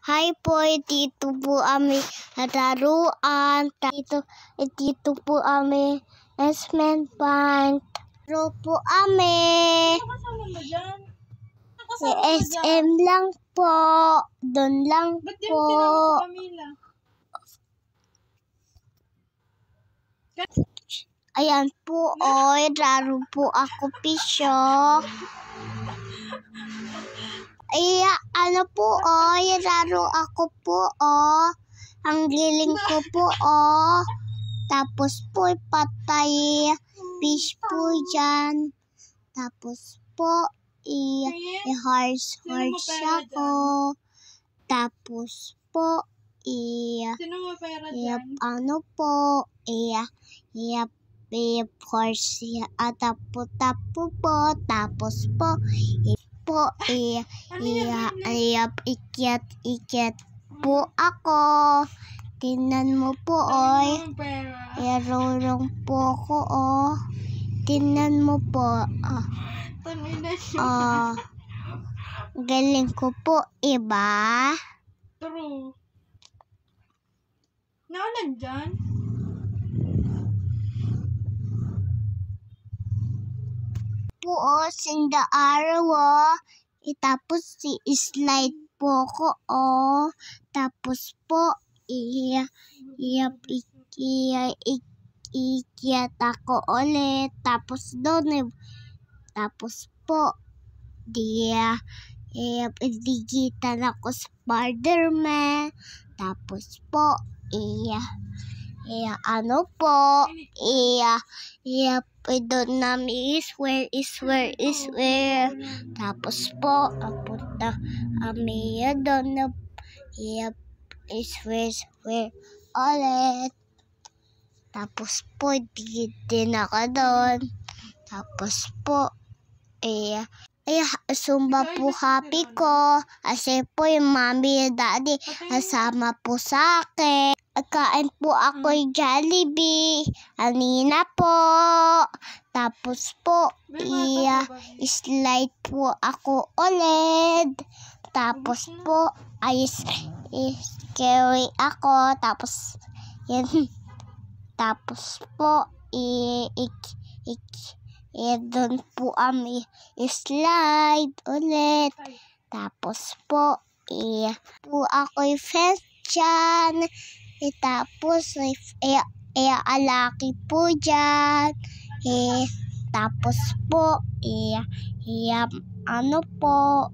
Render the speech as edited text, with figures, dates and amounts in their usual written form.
Hi po, dito po kami laruan. Dito po kami Esmen Bank. Laro po kami. Kasama mo dyan? Si SM lang po. Doon lang Ba't di po. mo sinama si Camila? Ayan po, oy. Laro po ako, pisyo. Ay, ano po, oy. Laro ako po, oh. Ang giling ko po, oh. Tapos po, patay fish po dyan. Tapos po, i-horse ako. Tapos po, Sino mo pera dyan? ano po, horse, tapo po, tapos po, ikyat po ako. Tingnan mo po, oy. Irurong po ko, oh. Tingnan mo po. Galing ko po, iba. True. Naulan dyan? Po, sinda araw, oh. Tapos slide po ko, oh. Tapos po, ikyat ako ulit. Tapos doon, tapos po, digitan ako Spider-Man. Tapos po, ano po, doon namin swear. Tapos po, apunta kami doon, swear ulit. Tapos po, din ako doon. Tapos po, sumba po happy ko. Kasi po yung mommy and daddy kasama po sa akin. Kain po ako yung Jollibee. Kanina po. Tapos po, slide po ako ulit. Tapos po, scary ako. Tapos, yan. Tapos po, doon po kami slide ulit. Tapos po, ako yung fence dyan. Tapos, alaki po dyan. Tapos po, ano po,